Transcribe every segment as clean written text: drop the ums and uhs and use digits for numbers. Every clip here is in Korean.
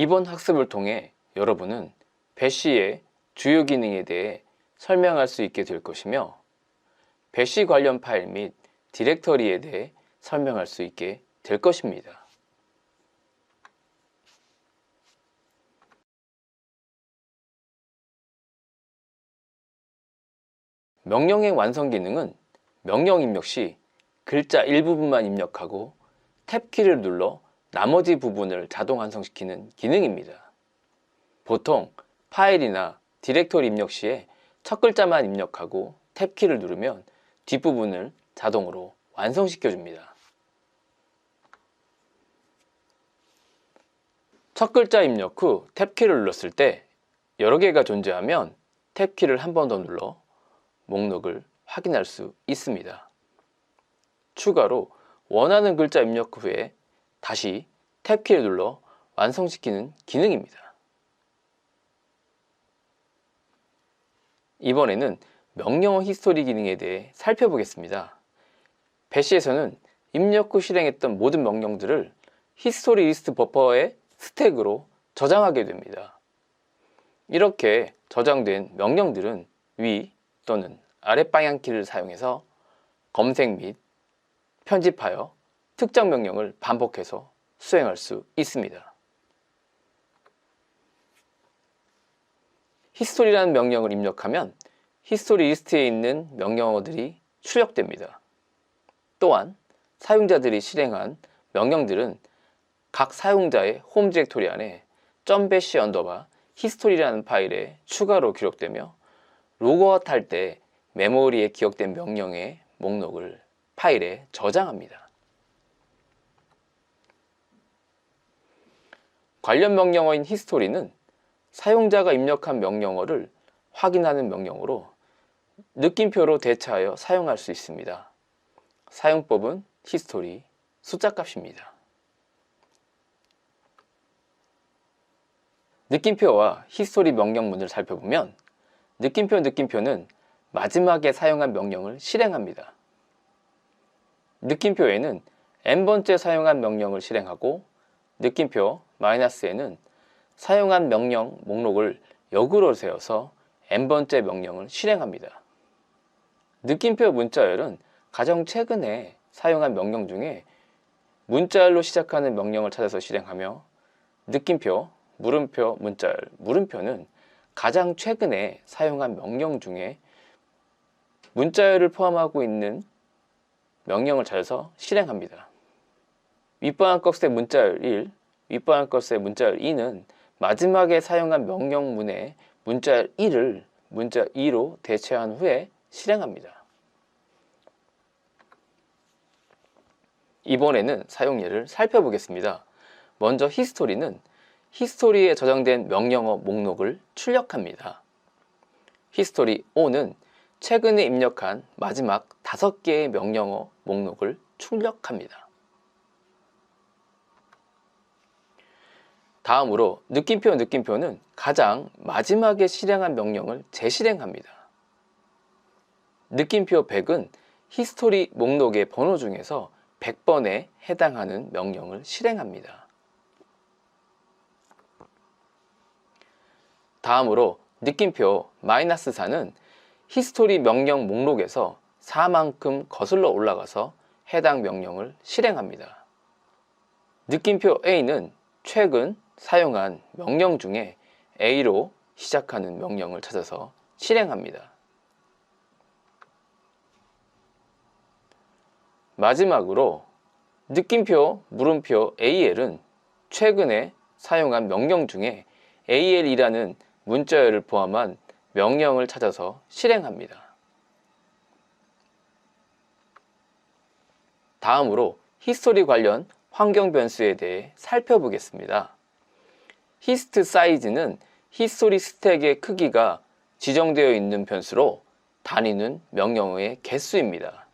이번 학습을 통해 여러분은 배시의 주요 기능에 대해 설명할 수 있게 될 것이며 배시 관련 파일 및 디렉터리에 대해 설명할 수 있게 될 것입니다. 명령의 완성 기능은 명령 입력 시 글자 일부분만 입력하고 탭키를 눌러 나머지 부분을 자동 완성시키는 기능입니다. 보통 파일이나 디렉토리 입력 시에 첫 글자만 입력하고 탭키를 누르면 뒷부분을 자동으로 완성시켜줍니다. 첫 글자 입력 후 탭키를 눌렀을 때 여러 개가 존재하면 탭키를 한 번 더 눌러 목록을 확인할 수 있습니다. 추가로 원하는 글자 입력 후에 다시 탭키를 눌러 완성시키는 기능입니다. 이번에는 명령어 히스토리 기능에 대해 살펴보겠습니다. 배시에서는 입력 후 실행했던 모든 명령들을 히스토리 리스트 버퍼의 스택으로 저장하게 됩니다. 이렇게 저장된 명령들은 위 또는 아래 방향키를 사용해서 검색 및 편집하여 특정 명령을 반복해서 수행할 수 있습니다. 히스토리라는 명령을 입력하면 히스토리 리스트에 있는 명령어들이 출력됩니다. 또한 사용자들이 실행한 명령들은 각 사용자의 홈 디렉토리 안에 .bash 히스토리라는 파일에 추가로 기록되며 로그아웃 할 때 메모리에 기억된 명령의 목록을 파일에 저장합니다. 관련 명령어인 히스토리는 사용자가 입력한 명령어를 확인하는 명령어로 느낌표로 대체하여 사용할 수 있습니다. 사용법은 히스토리 숫자값입니다. 느낌표와 히스토리 명령문을 살펴보면 느낌표는 마지막에 사용한 명령을 실행합니다. 느낌표에는 n번째 사용한 명령을 실행하고 느낌표 -n은 사용한 명령 목록을 역으로 세워서 n번째 명령을 실행합니다. 느낌표 문자열은 가장 최근에 사용한 명령 중에 문자열로 시작하는 명령을 찾아서 실행하며 느낌표, 물음표, 문자열, 물음표는 가장 최근에 사용한 명령 중에 문자열을 포함하고 있는 명령을 찾아서 실행합니다. 윗방울 것의 문자열 1, 윗방울 것의 문자열 2는 마지막에 사용한 명령문의 문자열 1을 문자 2로 대체한 후에 실행합니다. 이번에는 사용 예를 살펴보겠습니다. 먼저 히스토리는 히스토리에 저장된 명령어 목록을 출력합니다. 히스토리 O는 최근에 입력한 마지막 5개의 명령어 목록을 출력합니다. 다음으로 느낌표는 가장 마지막에 실행한 명령을 재실행합니다. 느낌표 100은 히스토리 목록의 번호 중에서 100번에 해당하는 명령을 실행합니다. 다음으로 느낌표 -4는 히스토리 명령 목록에서 4만큼 거슬러 올라가서 해당 명령을 실행합니다. 느낌표 A는 최근 사용한 명령 중에 A로 시작하는 명령을 찾아서 실행합니다. 마지막으로 느낌표 물음표 AL은 최근에 사용한 명령 중에 AL이라는 문자열을 포함한 명령을 찾아서 실행합니다. 다음으로 히스토리 관련 환경 변수에 대해 살펴보겠습니다. 히스트 사이즈는 히스토리 스택의 크기가 지정되어 있는 변수로 단위는 명령어의 개수입니다.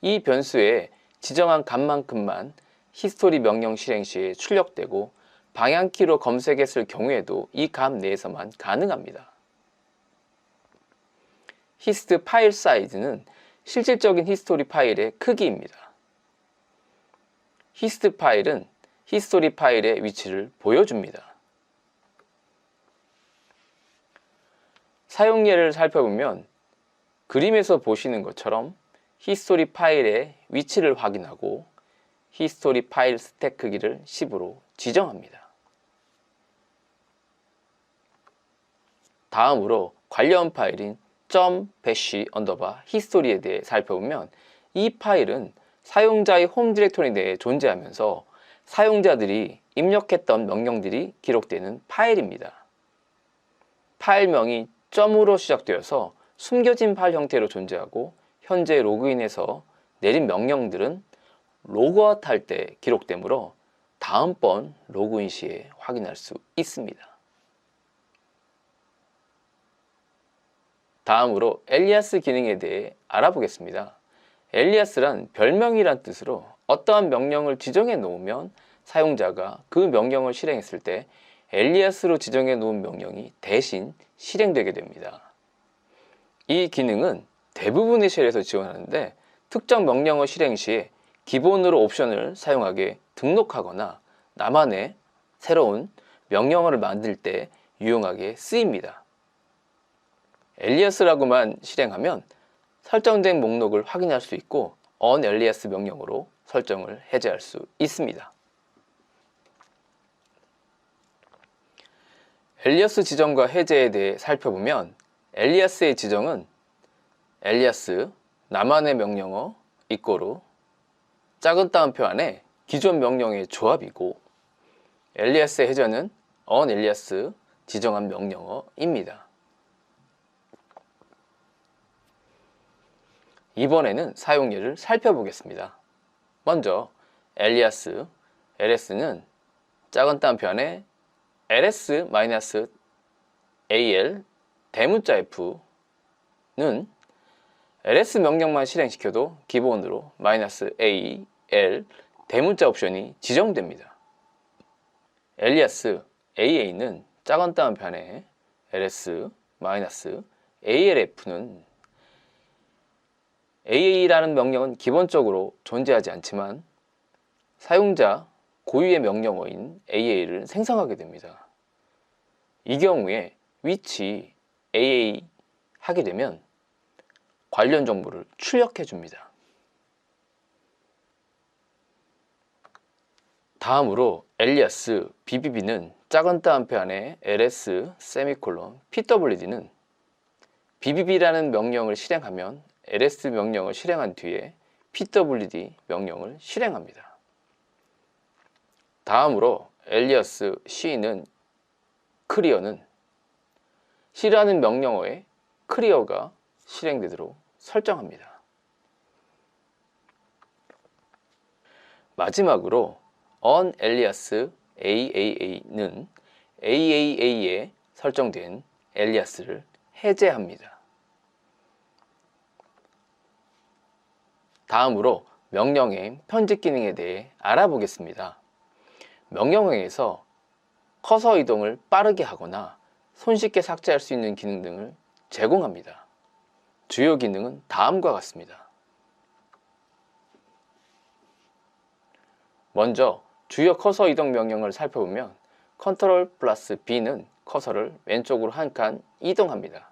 이 변수에 지정한 값만큼만 히스토리 명령 실행 시에 출력되고 방향키로 검색했을 경우에도 이 값 내에서만 가능합니다. 히스트 파일 사이즈는 실질적인 히스토리 파일의 크기입니다. 히스트 파일은 히스토리 파일의 위치를 보여줍니다. 사용 예를 살펴보면 그림에서 보시는 것처럼 히스토리 파일의 위치를 확인하고 히스토리 파일 스택 크기를 10으로 지정합니다. 다음으로 관련 파일인 .bash_history에 대해 살펴보면 이 파일은 사용자의 홈 디렉토리 내에 존재하면서 사용자들이 입력했던 명령들이 기록되는 파일입니다. 파일명이 .으로 시작되어서 숨겨진 파일 형태로 존재하고 현재 로그인해서 내린 명령들은 로그아웃 할 때 기록되므로 다음번 로그인 시에 확인할 수 있습니다. 다음으로 엘리아스 기능에 대해 알아보겠습니다. 엘리아스란 별명이란 뜻으로 어떠한 명령을 지정해 놓으면 사용자가 그 명령을 실행했을 때 엘리아스로 지정해 놓은 명령이 대신 실행되게 됩니다. 이 기능은 대부분의 쉘에서 지원하는데 특정 명령어 실행 시에 기본으로 옵션을 사용하게 등록하거나 나만의 새로운 명령어를 만들 때 유용하게 쓰입니다. 엘리아스라고만 실행하면 설정된 목록을 확인할 수 있고 onAlias 명령으로 설정을 해제할 수 있습니다. 엘리아스 지정과 해제에 대해 살펴보면 엘리아스의 지정은 엘리아스 나만의 명령어 이꼬르 작은 따옴표 안에 기존 명령의 조합이고 엘리아스의 해제는 onAlias 지정한 명령어입니다. 이번에는 사용 예를 살펴보겠습니다. 먼저 엘리아스 ls는 작은 따옴표 안에 ls-al 대문자 f는 ls 명령만 실행시켜도 기본으로 -al 대문자 옵션이 지정됩니다. 엘리아스 AA는 작은 따옴표 안에 ls-alf는 AA라는 명령은 기본적으로 존재하지 않지만 사용자 고유의 명령어인 AA를 생성하게 됩니다. 이 경우에 which AA 하게 되면 관련 정보를 출력해 줍니다. 다음으로 엘리아스 BBB는 작은 따옴표 안에 ls pwd는 BBB라는 명령을 실행하면 ls 명령을 실행한 뒤에 pwd 명령을 실행합니다. 다음으로 엘리아스 C는 clear는 C라는 명령어에 clear가 실행되도록 설정합니다. 마지막으로 onAlias AAA는 AAA에 설정된 엘리아스를 해제합니다. 다음으로 명령행 편집 기능에 대해 알아보겠습니다. 명령행에서 커서 이동을 빠르게 하거나 손쉽게 삭제할 수 있는 기능 등을 제공합니다. 주요 기능은 다음과 같습니다. 먼저 주요 커서 이동 명령을 살펴보면 Ctrl+B는 커서를 왼쪽으로 한 칸 이동합니다.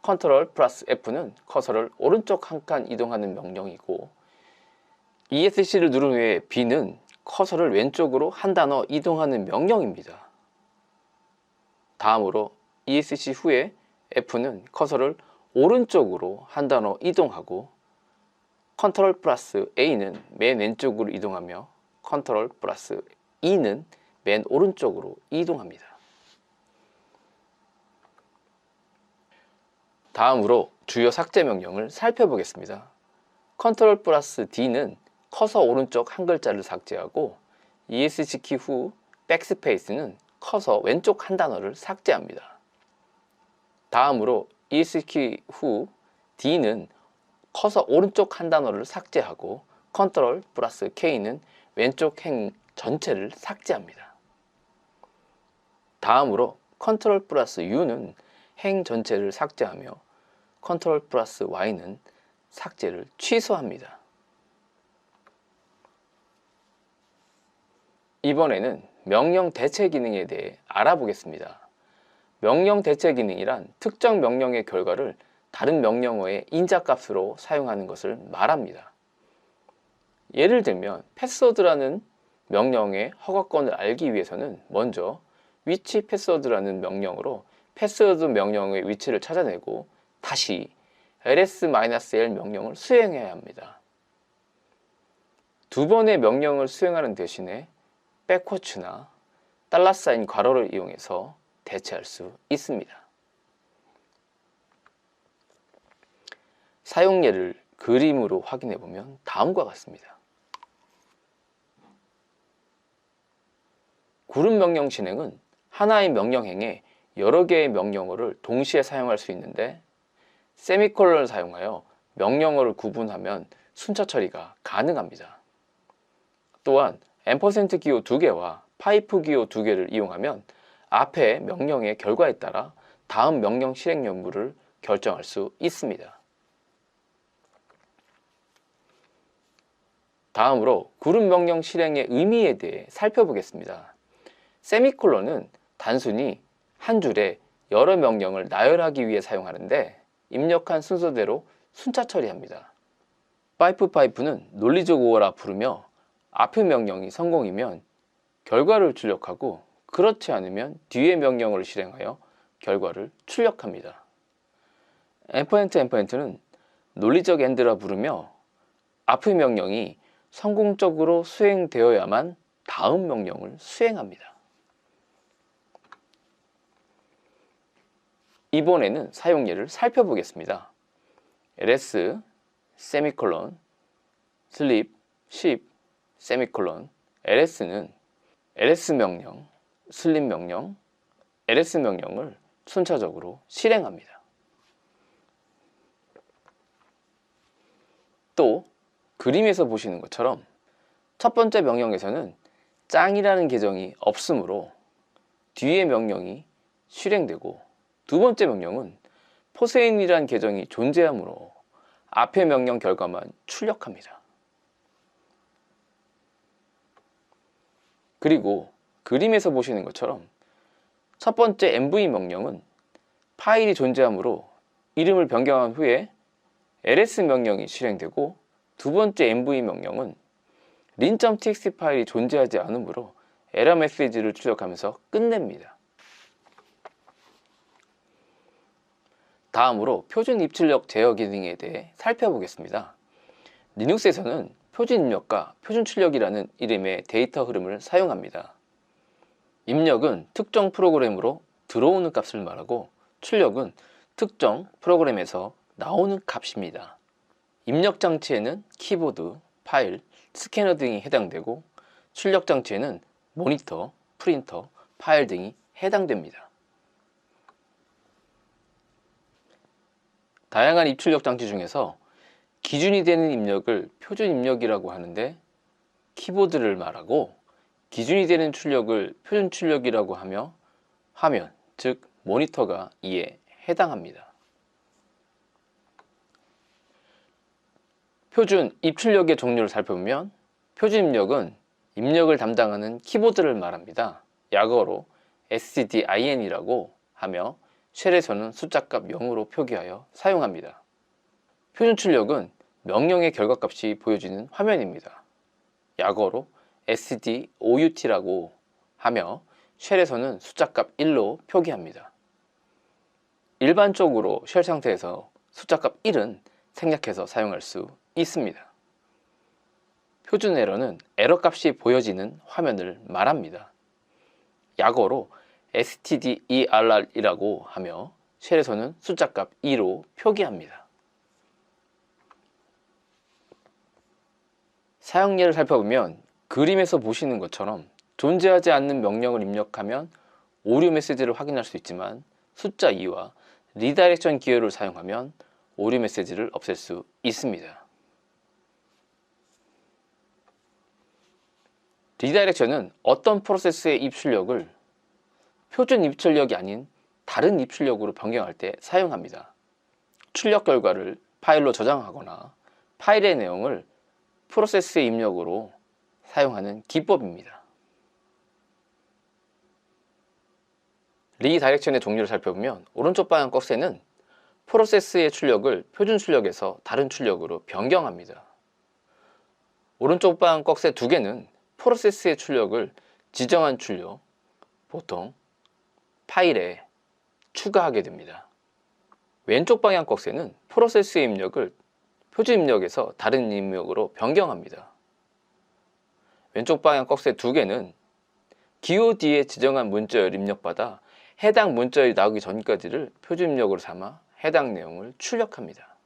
Ctrl+F는 커서를 오른쪽 한 칸 이동하는 명령이고 ESC를 누른 후에 B는 커서를 왼쪽으로 한 단어 이동하는 명령입니다. 다음으로 ESC 후에 F는 커서를 오른쪽으로 한 단어 이동하고 Ctrl+A는 맨 왼쪽으로 이동하며 Ctrl+E는 맨 오른쪽으로 이동합니다. 다음으로 주요 삭제 명령을 살펴보겠습니다. Ctrl+D는 커서 오른쪽 한 글자를 삭제하고 ESC 키 후 백스페이스는 커서 왼쪽 한 단어를 삭제합니다. 다음으로 ESC 키 후 D는 커서 오른쪽 한 단어를 삭제하고 Ctrl+K는 왼쪽 행 전체를 삭제합니다. 다음으로 Ctrl+U는 행 전체를 삭제하며 Ctrl+Y는 삭제를 취소합니다. 이번에는 명령 대체 기능에 대해 알아보겠습니다. 명령 대체 기능이란 특정 명령의 결과를 다른 명령어의 인자값으로 사용하는 것을 말합니다. 예를 들면 패스워드라는 명령의 허가권을 알기 위해서는 먼저 위치 패스워드라는 명령으로 패스워드 명령의 위치를 찾아내고 다시 ls-l 명령을 수행해야 합니다. 두 번의 명령을 수행하는 대신에 백코츠나 $사인 괄호를 이용해서 대체할 수 있습니다. 사용 예를 그림으로 확인해 보면 다음과 같습니다. 구름 명령 실행은 하나의 명령행에 여러 개의 명령어를 동시에 사용할 수 있는데 세미콜론을 사용하여 명령어를 구분하면 순차 처리가 가능합니다. 또한 앰퍼센트 기호 2개와 파이프 기호 2개를 이용하면 앞의 명령의 결과에 따라 다음 명령 실행 여부를 결정할 수 있습니다. 다음으로 구름 명령 실행의 의미에 대해 살펴보겠습니다. 세미콜론은 단순히 한 줄에 여러 명령을 나열하기 위해 사용하는데 입력한 순서대로 순차 처리합니다. 파이프는 논리적 오어라 부르며 앞의 명령이 성공이면 결과를 출력하고 그렇지 않으면 뒤의 명령을 실행하여 결과를 출력합니다. 앰퍼센트는 논리적 엔드라 부르며 앞의 명령이 성공적으로 수행되어야만 다음 명령을 수행합니다. 이번에는 사용 예를 살펴보겠습니다. ls, 세미콜론, sleep, sheep, 세미콜론, ls는 ls 명령, sleep 명령, ls 명령을 순차적으로 실행합니다. 또 그림에서 보시는 것처럼 첫 번째 명령에서는 짱이라는 계정이 없으므로 뒤의 명령이 실행되고 두 번째 명령은 포세인이라는 계정이 존재하므로 앞의 명령 결과만 출력합니다. 그리고 그림에서 보시는 것처럼 첫 번째 mv 명령은 파일이 존재하므로 이름을 변경한 후에 ls 명령이 실행되고 두 번째 mv 명령은 린.txt 파일이 존재하지 않으므로 에러 메시지를 출력하면서 끝냅니다. 다음으로 표준 입출력 제어 기능에 대해 살펴보겠습니다. 리눅스에서는 표준 입력과 표준 출력이라는 이름의 데이터 흐름을 사용합니다. 입력은 특정 프로그램으로 들어오는 값을 말하고 출력은 특정 프로그램에서 나오는 값입니다. 입력 장치에는 키보드, 파일, 스캐너 등이 해당되고 출력 장치에는 모니터, 프린터, 파일 등이 해당됩니다. 다양한 입출력 장치 중에서 기준이 되는 입력을 표준 입력이라고 하는데 키보드를 말하고 기준이 되는 출력을 표준 출력이라고 하며 화면, 즉 모니터가 이에 해당합니다. 표준 입출력의 종류를 살펴보면 표준 입력은 입력을 담당하는 키보드를 말합니다. 약어로 scdin이라고 하며 쉘에서는 숫자값 0으로 표기하여 사용합니다. 표준 출력은 명령의 결과값이 보여지는 화면입니다. 약어로 sdout라고 하며 쉘에서는 숫자값 1로 표기합니다. 일반적으로 쉘 상태에서 숫자값 1은 생략해서 사용할 수 있습니다. 표준 에러는 에러 값이 보여지는 화면을 말합니다. 약어로 stder이라고 하며 쉘에서는 숫자값 2로 표기합니다. 사용 예를 살펴보면 그림에서 보시는 것처럼 존재하지 않는 명령을 입력하면 오류 메시지를 확인할 수 있지만 숫자 2와 리다이렉션 기호를 사용하면 오류 메시지를 없앨 수 있습니다. 리다이렉션은 어떤 프로세스의 입출력을 표준 입출력이 아닌 다른 입출력으로 변경할 때 사용합니다. 출력 결과를 파일로 저장하거나 파일의 내용을 프로세스의 입력으로 사용하는 기법입니다. 리다이렉션의 종류를 살펴보면 오른쪽 방향 꺽쇠는 프로세스의 출력을 표준 출력에서 다른 출력으로 변경합니다. 오른쪽 방향 꺽쇠 두 개는 프로세스의 출력을 지정한 출력, 보통 파일에 추가하게 됩니다. 왼쪽 방향 꺽쇠는 프로세스의 입력을 표준 입력에서 다른 입력으로 변경합니다. 왼쪽 방향 꺽쇠 두 개는 기호 뒤에 지정한 문자열을 입력받아 해당 문자열이 나오기 전까지를 표준 입력으로 삼아 해당 내용을 출력합니다.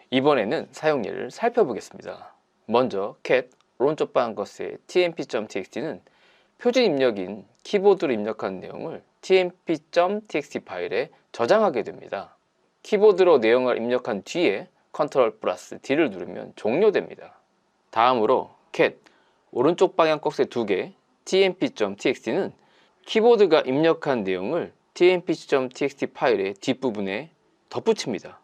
이번에는 사용 예를 살펴보겠습니다. 먼저 cat 오른쪽 방향 꺽쇠의 tmp.txt는 표준 입력인 키보드로 입력한 내용을 tmp.txt 파일에 저장하게 됩니다. 키보드로 내용을 입력한 뒤에 Ctrl+D를 누르면 종료됩니다. 다음으로 cat 오른쪽 방향 꺽쇠 두 개 tmp.txt는 키보드가 입력한 내용을 tmp.txt 파일의 뒷부분에 덧붙입니다.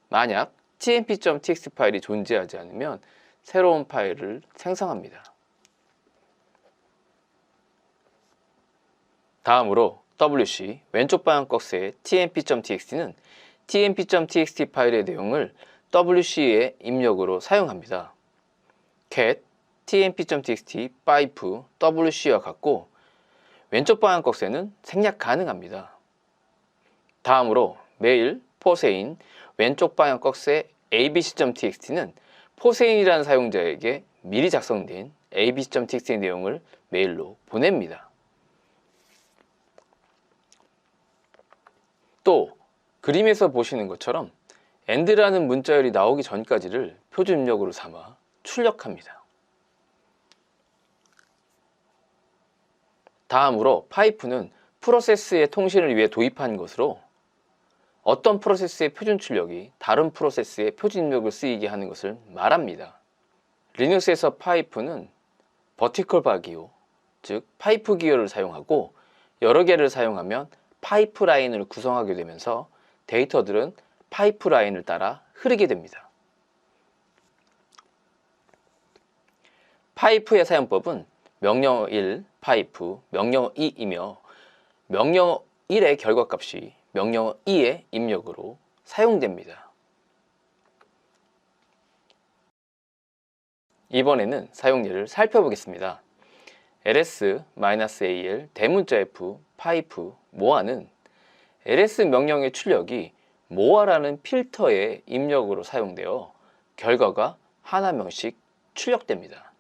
만약 tmp.txt 파일이 존재하지 않으면 새로운 파일을 생성합니다. 다음으로 wc 왼쪽 방향 꺽쇠의 tmp.txt는 tmp.txt 파일의 내용을 wc의 입력으로 사용합니다. cat tmp.txt pipe wc와 같고 왼쪽 방향 꺽쇠는 생략 가능합니다. 다음으로 메일 포세인 왼쪽 방향 꺽쇠 abc.txt는 포세인이라는 사용자에게 미리 작성된 abc.txt 내용을 메일로 보냅니다. 또 그림에서 보시는 것처럼 end라는 문자열이 나오기 전까지를 표준 입력으로 삼아 출력합니다. 다음으로 파이프는 프로세스의 통신을 위해 도입한 것으로 어떤 프로세스의 표준 출력이 다른 프로세스의 표준 입력을 쓰이게 하는 것을 말합니다. 리눅스에서 파이프는 버티컬 바 기호, 즉 파이프 기호를 사용하고 여러 개를 사용하면 파이프라인을 구성하게 되면서 데이터들은 파이프라인을 따라 흐르게 됩니다. 파이프의 사용법은 명령어 1, 파이프, 명령어 2이며 명령어 1의 결과값이 명령어 2의 입력으로 사용됩니다. 이번에는 사용 예를 살펴보겠습니다. ls-al 대문자 f 파이프 모아는 ls 명령의 출력이 모아라는 필터의 입력으로 사용되어 결과가 하나 명씩 출력됩니다.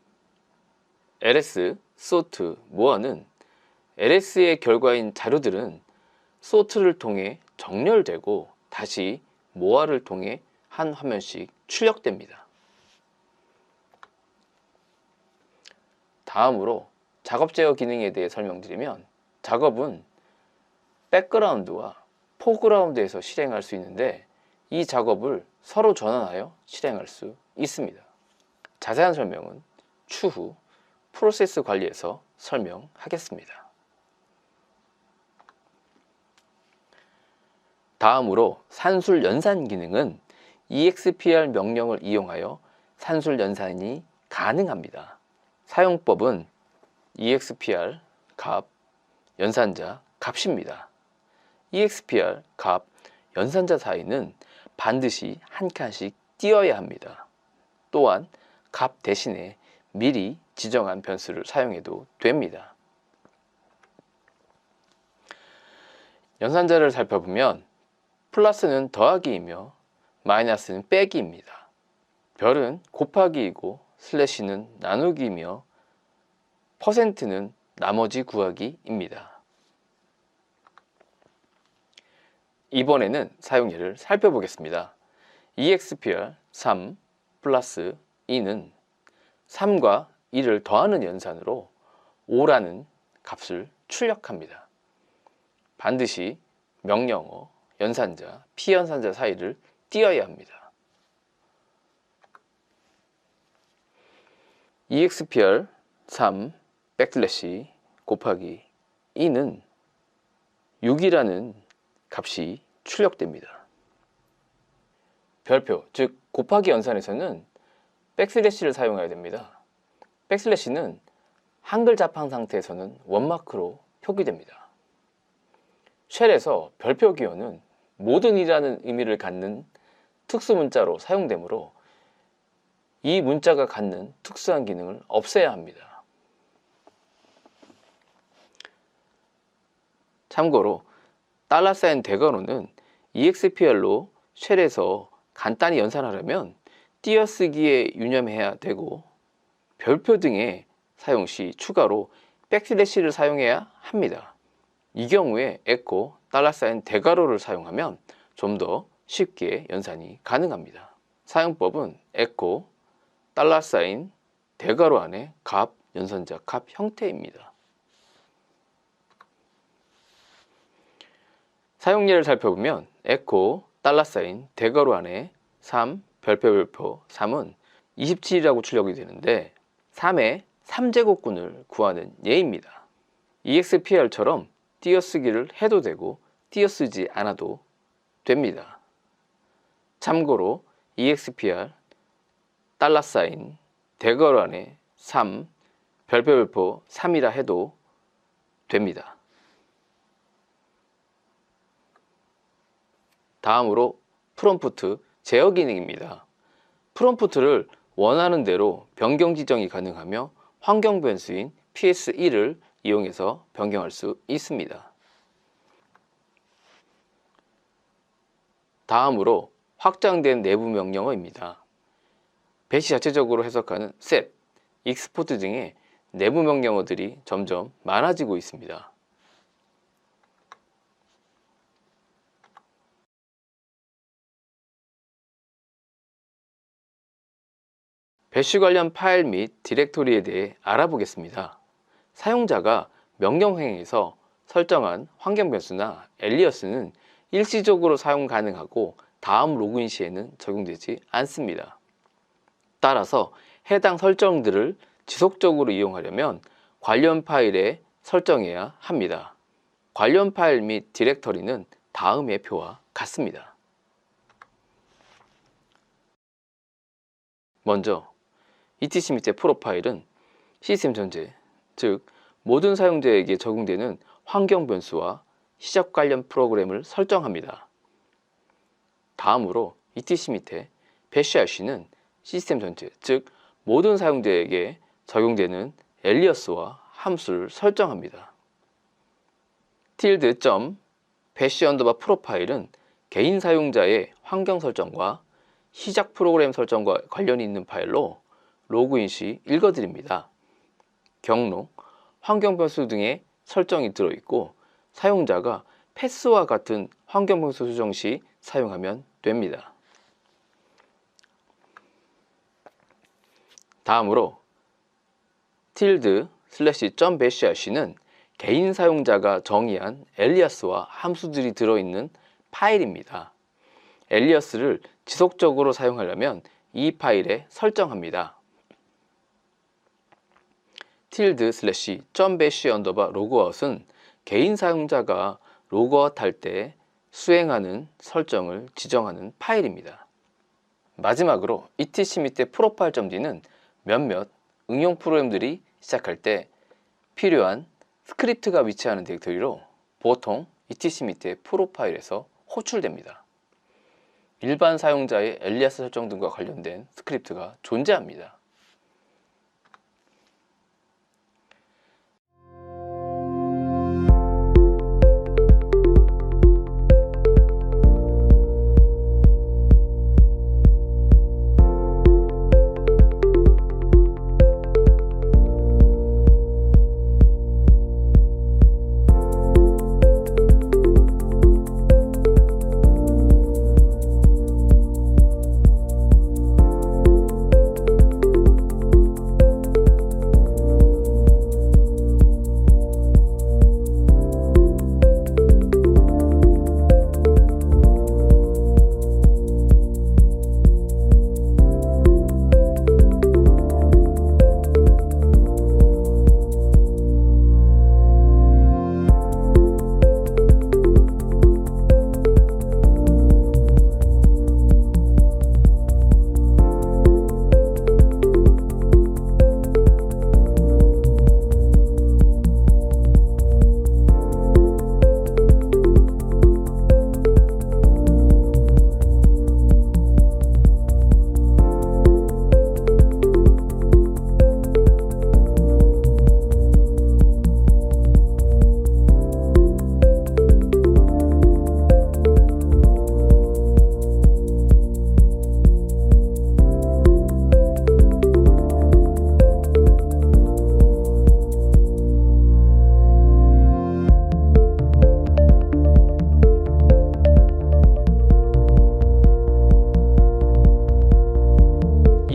ls sort 모아는 ls의 결과인 자료들은 sort를 통해 정렬되고 다시 모아를 통해 한 화면씩 출력됩니다. 다음으로 작업 제어 기능에 대해 설명드리면 작업은 백그라운드와 포그라운드에서 실행할 수 있는데 이 작업을 서로 전환하여 실행할 수 있습니다. 자세한 설명은 추후 프로세스 관리에서 설명하겠습니다. 다음으로 산술 연산 기능은 expr 명령을 이용하여 산술 연산이 가능합니다. 사용법은 expr 값 연산자 값입니다. expr 값 연산자 사이는 반드시 한 칸씩 띄어야 합니다. 또한 값 대신에 미리 지정한 변수를 사용해도 됩니다. 연산자를 살펴보면 플러스는 더하기이며 마이너스는 빼기입니다. 별은 곱하기이고 슬래시는 나누기이며 퍼센트는 나머지 구하기입니다. 이번에는 사용 예를 살펴보겠습니다. expr 3 플러스 2는 3과 2를 더하는 연산으로 5라는 값을 출력합니다. 반드시 명령어, 연산자, 피연산자 사이를 띄어야 합니다. expr 3 백슬래시 곱하기 2는 6이라는 값이 출력됩니다. 별표, 즉 곱하기 연산에서는 백슬래시를 사용해야 됩니다. 백슬래시는 한글 자판 상태에서는 원마크로 표기됩니다. 쉘에서 별표 기호는 모든이라는 의미를 갖는 특수 문자로 사용되므로 이 문자가 갖는 특수한 기능을 없애야 합니다. 참고로 $대괄호는 EXPR로 쉘에서 간단히 연산하려면 띄어쓰기에 유념해야 되고 별표 등의 사용 시 추가로 백슬래시를 사용해야 합니다. 이 경우에 에코 $대괄호를 사용하면 좀 더 쉽게 연산이 가능합니다. 사용법은 에코 $대괄호 안에 값, 연산자 값 형태입니다. 사용예를 살펴보면 에코 $대괄호 안에 3 별표 3은 27이라고 출력이 되는데 3의 3제곱근을 구하는 예입니다. EXPR처럼 띄어쓰기를 해도 되고 띄어쓰지 않아도 됩니다. 참고로 EXPR $대괄호 안에 3 별표 3이라 해도 됩니다. 다음으로 프롬프트 제어 기능입니다. 프롬프트를 원하는 대로 변경 지정이 가능하며 환경 변수인 PS1을 이용해서 변경할 수 있습니다. 다음으로 확장된 내부 명령어입니다. 배시 자체적으로 해석하는 set, export 등의 내부 명령어들이 점점 많아지고 있습니다. 배시 관련 파일 및 디렉토리에 대해 알아보겠습니다. 사용자가 명령행에서 설정한 환경 변수나 엘리어스는 일시적으로 사용 가능하고 다음 로그인 시에는 적용되지 않습니다. 따라서 해당 설정들을 지속적으로 이용하려면 관련 파일에 설정해야 합니다. 관련 파일 및 디렉터리는 다음의 표와 같습니다. 먼저 etc 밑의 프로파일은 시스템 전체, 즉 모든 사용자에게 적용되는 환경 변수와 시작 관련 프로그램을 설정합니다. 다음으로 etc 밑에 배시RC는 시스템 전체, 즉 모든 사용자에게 적용되는 엘리어스와 함수를 설정합니다. tilde.bash_profile은 개인 사용자의 환경 설정과 시작 프로그램 설정과 관련이 있는 파일로 로그인 시 읽어드립니다. 경로, 환경 변수 등의 설정이 들어있고 사용자가 패스와 같은 환경 변수 수정 시 사용하면 됩니다. 다음으로 tilde/.bashrc는 개인 사용자가 정의한 엘리아스와 함수들이 들어있는 파일입니다. 엘리아스를 지속적으로 사용하려면 이 파일에 설정합니다. tilde/.bash_logout은 개인 사용자가 로그아웃 할 때 수행하는 설정을 지정하는 파일입니다. 마지막으로 etc 밑의 profile.d는 몇몇 응용 프로그램들이 시작할 때 필요한 스크립트가 위치하는 디렉토리로 보통 etc 밑의 프로파일에서 호출됩니다. 일반 사용자의 엘리아스 설정 등과 관련된 스크립트가 존재합니다.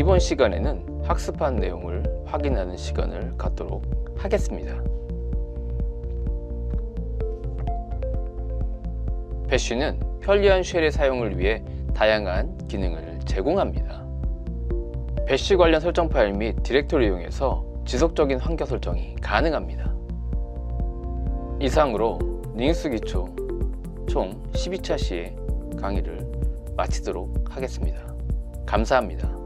이번 시간에는 학습한 내용을 확인하는 시간을 갖도록 하겠습니다. 배쉬는 편리한 쉘의 사용을 위해 다양한 기능을 제공합니다. 배쉬 관련 설정 파일 및 디렉토리를 이용해서 지속적인 환경 설정이 가능합니다. 이상으로 리눅스 기초 총 12차 시의 강의를 마치도록 하겠습니다. 감사합니다.